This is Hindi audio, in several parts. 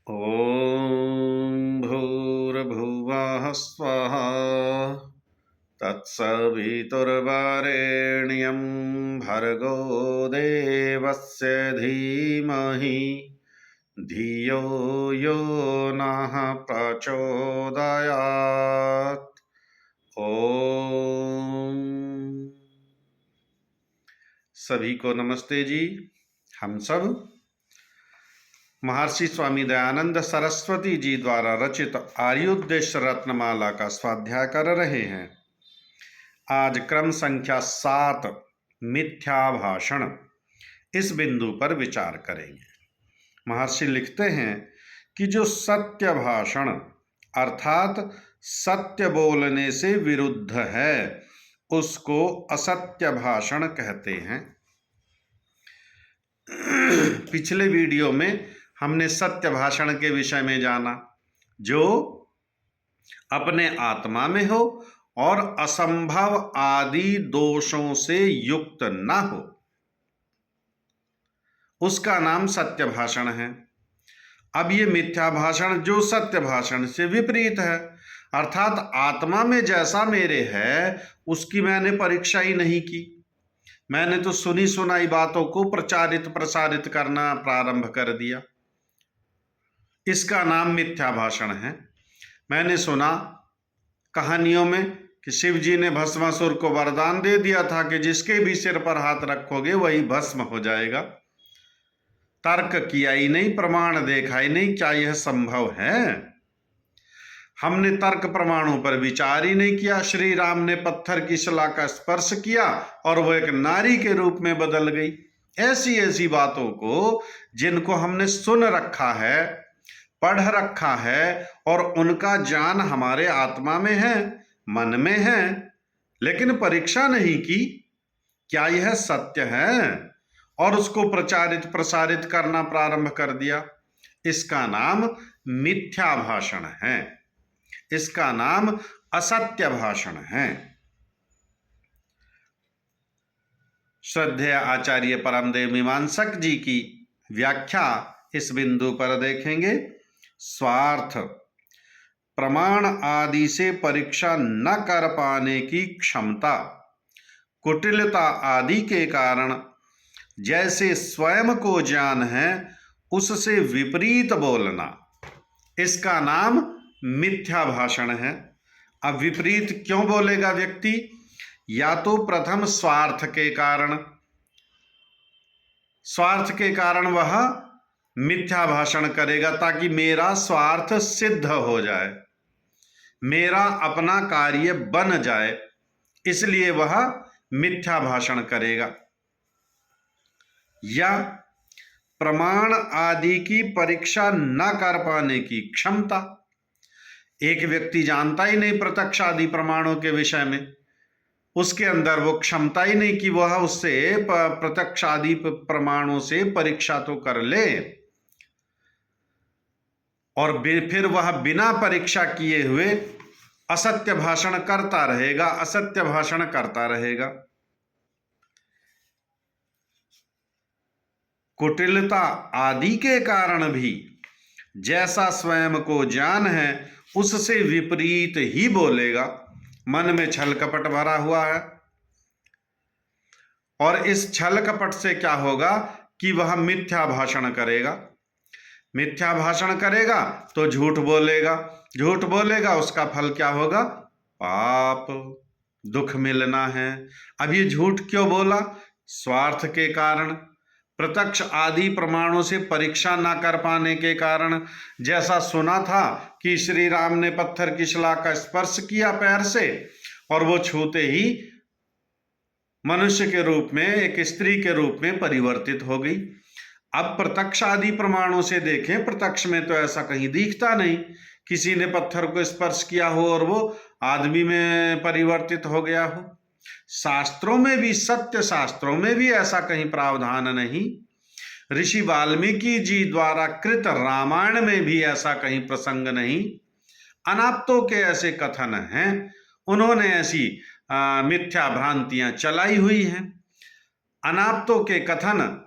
ॐ भूर्भुवः स्वः तत्सवितुर्वरेण्यं भर्गो देवस्य धीमहि धियो यो नः प्रचोदयात्। ओम सभी को नमस्ते जी। हम सब महर्षि स्वामी दयानंद सरस्वती जी द्वारा रचित आर्योद्देश्य रत्नमाला का स्वाध्याय कर रहे हैं। आज क्रम संख्या 7 मिथ्या भाषण, इस बिंदु पर विचार करेंगे। महर्षि लिखते हैं कि जो सत्य भाषण अर्थात सत्य बोलने से विरुद्ध है उसको असत्य भाषण कहते हैं। पिछले वीडियो में हमने सत्य भाषण के विषय में जाना, जो अपने आत्मा में हो और असंभव आदि दोषों से युक्त न हो, उसका नाम सत्य भाषण है। अब ये मिथ्या भाषण जो सत्य भाषण से विपरीत है, अर्थात आत्मा में जैसा मेरे है उसकी मैंने परीक्षा ही नहीं की, मैंने तो सुनी सुनाई बातों को प्रचारित प्रसारित करना प्रारंभ कर दिया, इसका नाम मिथ्या भाषण है। मैंने सुना कहानियों में कि शिव जी ने भस्मासुर को वरदान दे दिया था कि जिसके भी सिर पर हाथ रखोगे वही भस्म हो जाएगा। तर्क किया ही नहीं, प्रमाण देखा ही नहीं, क्या यह संभव है? हमने तर्क प्रमाणों पर विचार ही नहीं किया। श्री राम ने पत्थर की शिला का स्पर्श किया और वह एक नारी के रूप में बदल गई। ऐसी ऐसी बातों को जिनको हमने सुन रखा है, पढ़ रखा है और उनका ज्ञान हमारे आत्मा में है, मन में है, लेकिन परीक्षा नहीं की क्या यह सत्य है और उसको प्रचारित प्रसारित करना प्रारंभ कर दिया, इसका नाम मिथ्या भाषण है, इसका नाम असत्य भाषण है। श्रद्धेय आचार्य परमदेव मीमांसक जी की व्याख्या इस बिंदु पर देखेंगे। स्वार्थ, प्रमाण आदि से परीक्षा न कर पाने की क्षमता, कुटिलता आदि के कारण जैसे स्वयं को ज्ञान है उससे विपरीत बोलना, इसका नाम मिथ्या भाषण है। अब विपरीत क्यों बोलेगा व्यक्ति? या तो प्रथम स्वार्थ के कारण वह मिथ्या भाषण करेगा ताकि मेरा स्वार्थ सिद्ध हो जाए, मेरा अपना कार्य बन जाए, इसलिए वह मिथ्या भाषण करेगा। या प्रमाण आदि की परीक्षा न कर पाने की क्षमता, एक व्यक्ति जानता ही नहीं प्रत्यक्ष आदि प्रमाणों के विषय में, उसके अंदर वो क्षमता ही नहीं कि वह उससे प्रत्यक्ष आदि प्रमाणों से परीक्षा तो कर ले, और फिर वह बिना परीक्षा किए हुए असत्य भाषण करता रहेगा, असत्य भाषण करता रहेगा। कुटिलता आदि के कारण भी जैसा स्वयं को ज्ञान है उससे विपरीत ही बोलेगा। मन में छल कपट भरा हुआ है और इस छल कपट से क्या होगा कि वह मिथ्या भाषण करेगा। मिथ्या भाषण करेगा तो झूठ बोलेगा, झूठ बोलेगा उसका फल क्या होगा? पाप, दुख मिलना है। अब ये झूठ क्यों बोला? स्वार्थ के कारण, प्रत्यक्ष आदि प्रमाणों से परीक्षा ना कर पाने के कारण। जैसा सुना था कि श्री राम ने पत्थर की शिला का स्पर्श किया पैर से और वो छूते ही मनुष्य के रूप में, एक स्त्री के रूप में परिवर्तित हो गई। अब प्रत्यक्ष आदि प्रमाणों से देखें, प्रत्यक्ष में तो ऐसा कहीं दिखता नहीं किसी ने पत्थर को स्पर्श किया हो और वो आदमी में परिवर्तित हो गया हो। शास्त्रों में भी, सत्य शास्त्रों में भी ऐसा कहीं प्रावधान नहीं। ऋषि वाल्मीकि जी द्वारा कृत रामायण में भी ऐसा कहीं प्रसंग नहीं। अनाप्तों के ऐसे कथन हैं, उन्होंने ऐसी मिथ्या भ्रांतियां चलाई हुई हैं। अनाप्तों के कथन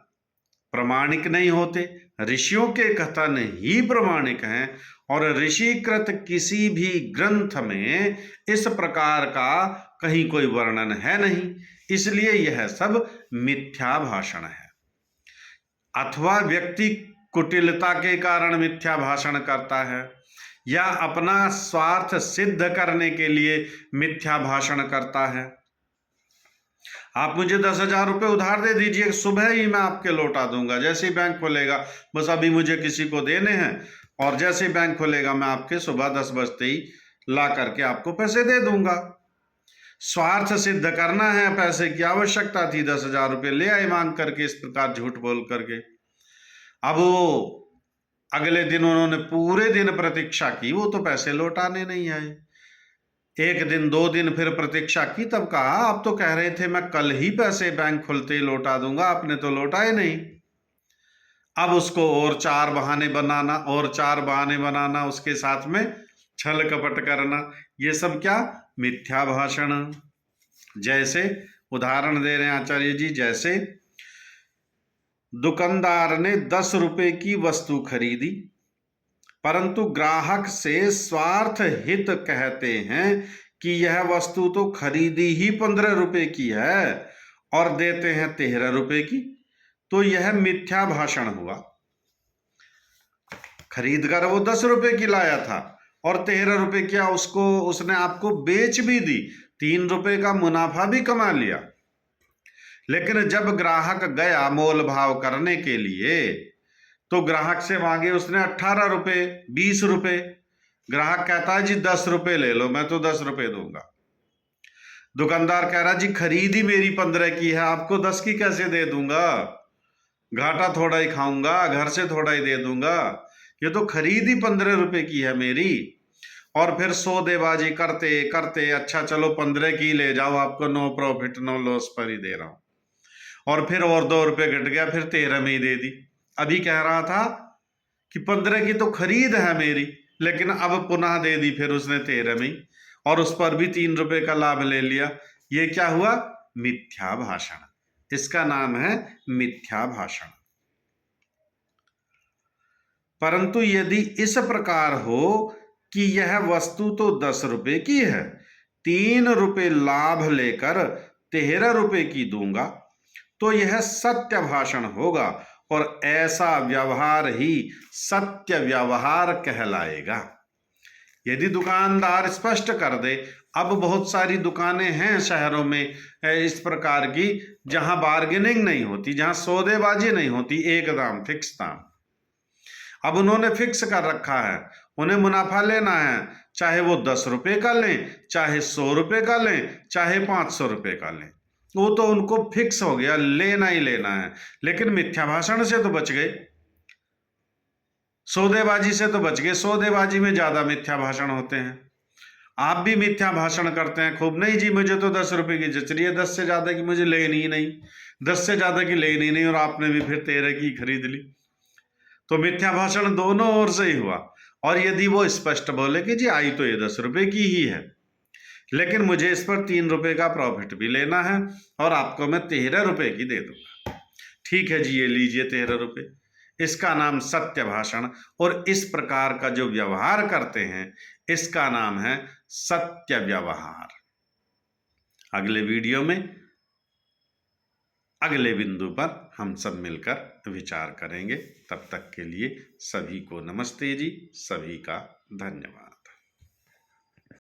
प्रमाणिक नहीं होते, ऋषियों के कथन ही प्रमाणिक हैं और ऋषिकृत किसी भी ग्रंथ में इस प्रकार का कहीं कोई वर्णन है नहीं, इसलिए यह सब मिथ्या भाषण है। अथवा व्यक्ति कुटिलता के कारण मिथ्या भाषण करता है या अपना स्वार्थ सिद्ध करने के लिए मिथ्या भाषण करता है। आप मुझे 10,000 रुपये उधार दे दीजिए, सुबह ही मैं आपके लौटा दूंगा, जैसे ही बैंक खोलेगा, बस अभी मुझे किसी को देने हैं और जैसे ही बैंक खोलेगा मैं आपके सुबह 10 बजते ही ला करके आपको पैसे दे दूंगा। स्वार्थ सिद्ध करना है, पैसे की आवश्यकता थी, 10,000 रुपये ले आए मांग करके, इस प्रकार झूठ बोल करके। अब वो अगले दिन उन्होंने पूरे दिन प्रतीक्षा की, वो तो पैसे लौटाने नहीं आए। एक दिन 2 दिन फिर प्रतीक्षा की, तब कहा आप तो कह रहे थे मैं कल ही पैसे बैंक खुलते ही लौटा दूंगा, आपने तो लौटाए नहीं। अब उसको और 4 बहाने बनाना और 4 बहाने बनाना, उसके साथ में छल कपट करना, ये सब क्या? मिथ्या भाषण। जैसे उदाहरण दे रहे हैं आचार्य जी, जैसे दुकानदार ने 10 रुपए की वस्तु खरीदी, परंतु ग्राहक से स्वार्थ हित कहते हैं कि यह वस्तु तो खरीदी ही 15 रुपए की है और देते हैं 13 रुपए की, तो यह मिथ्या भाषण हुआ। खरीद कर वो 10 रुपए की लाया था और 13 रुपए क्या उसने आपको बेच भी दी, 3 रुपए का मुनाफा भी कमा लिया। लेकिन जब ग्राहक गया मोल भाव करने के लिए तो ग्राहक से मांगे उसने 18 रुपए, 20 रुपए। ग्राहक कहता है जी 10 रुपए ले लो, मैं तो 10 रुपए दूंगा। दुकानदार कह रहा जी खरीदी मेरी 15 की है, आपको 10 की कैसे दे दूंगा, घाटा थोड़ा ही खाऊंगा, घर से थोड़ा ही दे दूंगा, ये तो खरीदी 15 रुपए की है मेरी। और फिर सौदेबाजी करते करते अच्छा चलो 15 की ले जाओ, आपको नो प्रॉफिट नो लॉस पर ही दे रहा हूं, और फिर और 2 रुपए घट गया, फिर 13 में ही दे दी। अभी कह रहा था कि 15 की तो खरीद है मेरी, लेकिन अब पुनः दे दी फिर उसने 13 में ही, और उस पर भी 3 रुपए का लाभ ले लिया। ये क्या हुआ? मिथ्या भाषण। इसका नाम है मिथ्या भाषण। परंतु यदि इस प्रकार हो कि यह वस्तु तो 10 रुपए की है, 3 रुपए लाभ लेकर 13 रुपए की दूंगा, तो यह सत्य भाषण होगा और ऐसा व्यवहार ही सत्य व्यवहार कहलाएगा। यदि दुकानदार स्पष्ट कर दे, अब बहुत सारी दुकानें हैं शहरों में इस प्रकार की जहां बार्गेनिंग नहीं होती, जहां सौदेबाजी नहीं होती, एक दाम फिक्स दाम। अब उन्होंने फिक्स कर रखा है, उन्हें मुनाफा लेना है, चाहे वो 10 रुपए का लें, चाहे 100 रुपए का लें, चाहे 500 रुपए का लें, वो तो उनको फिक्स हो गया, लेना ही लेना है। लेकिन मिथ्या भाषण से तो बच गए, सौदेबाजी से तो बच गए। सौदेबाजी में ज्यादा मिथ्या भाषण होते हैं। आप भी मिथ्या भाषण करते हैं खूब, नहीं जी मुझे तो 10 रुपए की जच रही है, 10 से ज्यादा की मुझे लेनी ही नहीं, 10 से ज्यादा की लेनी ही नहीं, और आपने भी फिर 13 की खरीद ली। तो मिथ्या भाषण दोनों ओर से ही हुआ। और यदि वो स्पष्ट बोले कि जी आई तो ये 10 रुपए की ही है, लेकिन मुझे इस पर 3 रुपए का प्रॉफिट भी लेना है और आपको मैं 13 रुपए की दे दूंगा, ठीक है जी ये लीजिए 13 रुपए, इसका नाम सत्य भाषण। और इस प्रकार का जो व्यवहार करते हैं इसका नाम है सत्य व्यवहार। अगले वीडियो में अगले बिंदु पर हम सब मिलकर विचार करेंगे। तब तक के लिए सभी को नमस्ते जी, सभी का धन्यवाद।